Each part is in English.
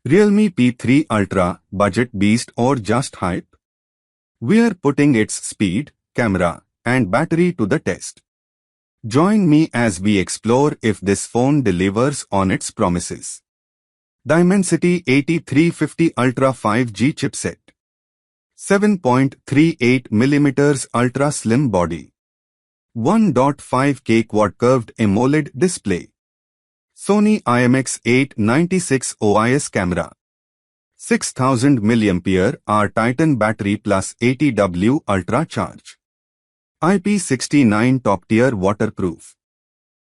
Realme P3 Ultra, budget beast or just hype? We are putting its speed, camera, and battery to the test. Join me as we explore if this phone delivers on its promises. Dimensity 8350 Ultra 5G chipset. 7.38mm ultra slim body. 1.5K quad curved AMOLED display. Sony IMX896 OIS camera. 6000 mAh Titan battery plus 80W ultra charge. IP69 top tier waterproof.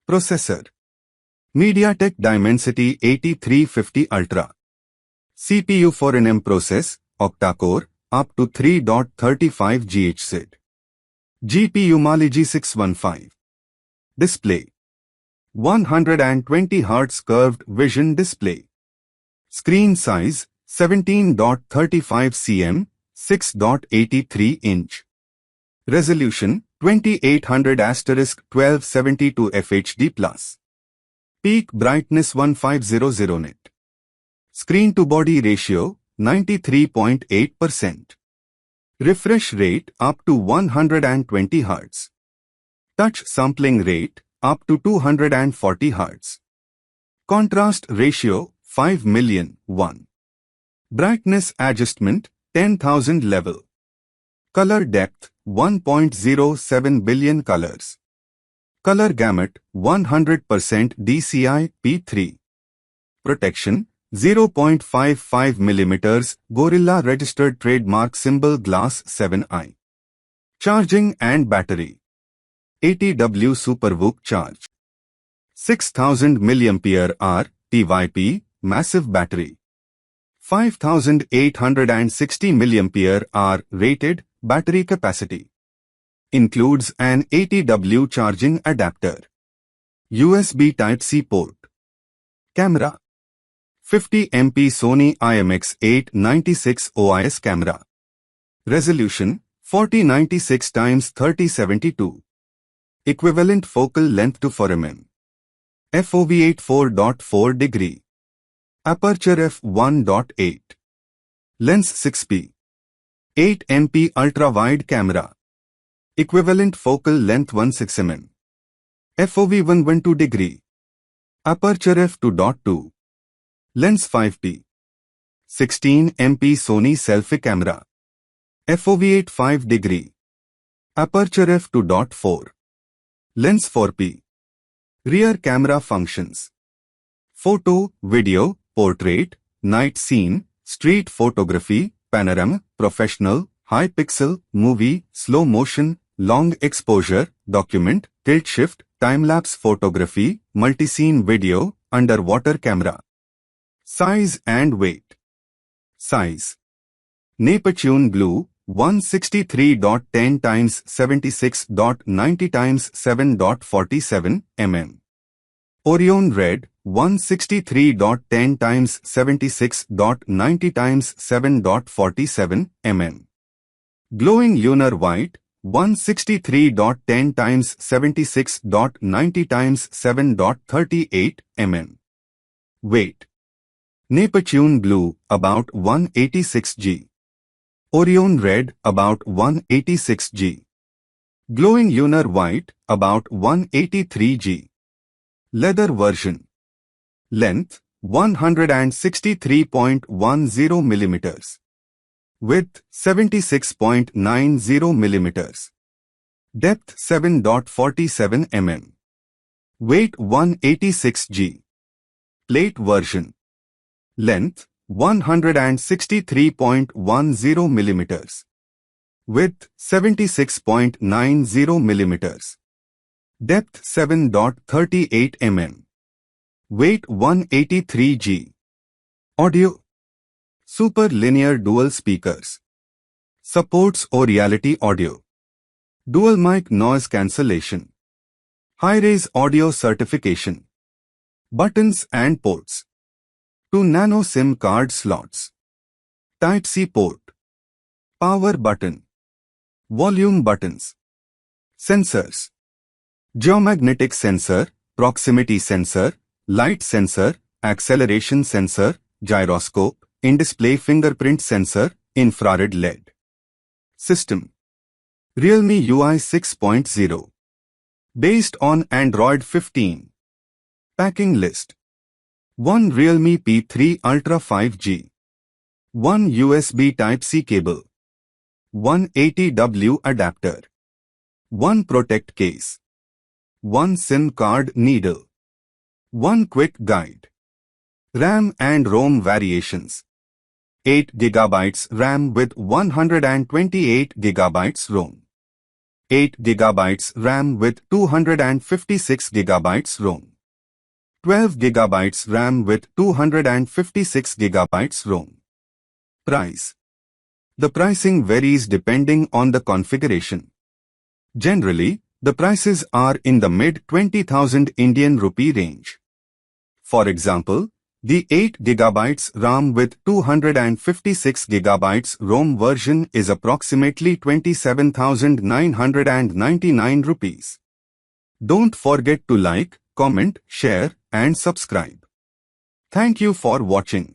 Processor. MediaTek Dimensity 8350 Ultra. CPU for an M process, octa-core, up to 3.35 GHz. GPU Mali G615. Display. 120Hz curved vision display. Screen size 17.35 cm, 6.83 inch. Resolution 2800*1272 FHD+. Peak brightness 1500 nit. Screen to body ratio 93.8%. Refresh rate up to 120 Hz. Touch sampling rate up to 240 Hz. Contrast ratio 5,000,001. Brightness adjustment 10,000 level. Color depth 1.07 billion colors. Color gamut 100% DCI P3. Protection 0.55mm Gorilla registered trademark symbol glass 7i. Charging and battery 80W SuperVOOC charge. 6000 mAh TYP massive battery. 5860 mAh rated battery capacity. Includes an 80W charging adapter. USB Type-C port. Camera. 50MP Sony IMX896 OIS camera. Resolution 4096x3072. Equivalent focal length to 4 mm. FOV 84.4 degree. Aperture f1.8. Lens 6p. 8MP ultra-wide camera. Equivalent focal length 16 mm. FOV 112 degree. Aperture f2.2. Lens 5p. 16MP Sony selfie camera. FOV 85 degree. Aperture f2.4. Lens 4p. Rear camera functions. Photo, video, portrait, night scene, street photography, panorama, professional, high pixel, movie, slow motion, long exposure, document, tilt shift, time-lapse photography, multi-scene video, underwater camera. Size and weight. Size. Neptune Blue 163.10 x 76.90 x 7.47 mm. Orion Red 163.10 x 76.90 x 7.47 mm. Glowing Lunar White 163.10 x 76.90 x 7.38 mm. Weight. Neptune Blue about 186 g. Orion Red about 186 g. Glowing Lunar White about 183 g. Leather version. Length 163.10 mm. Width 76.90 mm. Depth 7.47 mm. Weight 186 g. Plate version. Length 163.10 mm. Width 76.90 mm. Depth 7.38 mm. Weight 183 g. Audio. Super linear dual speakers. Supports Reality audio. Dual mic noise cancellation. High-res audio certification. Buttons and ports. 2 nano SIM card slots. Type-C port. Power button. Volume buttons. Sensors. Geomagnetic sensor, proximity sensor, light sensor, acceleration sensor, gyroscope, in-display fingerprint sensor, infrared LED. System: Realme UI 6.0. Based on Android 15. Packing list: 1 Realme P3 Ultra 5G. 1 USB Type-C cable. 1 80W adapter. 1 Protect case. 1 SIM card needle. 1 quick guide. RAM and ROM variations: 8GB RAM with 128GB ROM. 8GB RAM with 256GB ROM. 12GB RAM with 256GB ROM. Price: the pricing varies depending on the configuration. Generally, the prices are in the mid-20,000 Indian rupee range. For example, the 8GB RAM with 256GB ROM version is approximately 27,999 rupees. Don't forget to like, comment, share, and subscribe. Thank you for watching.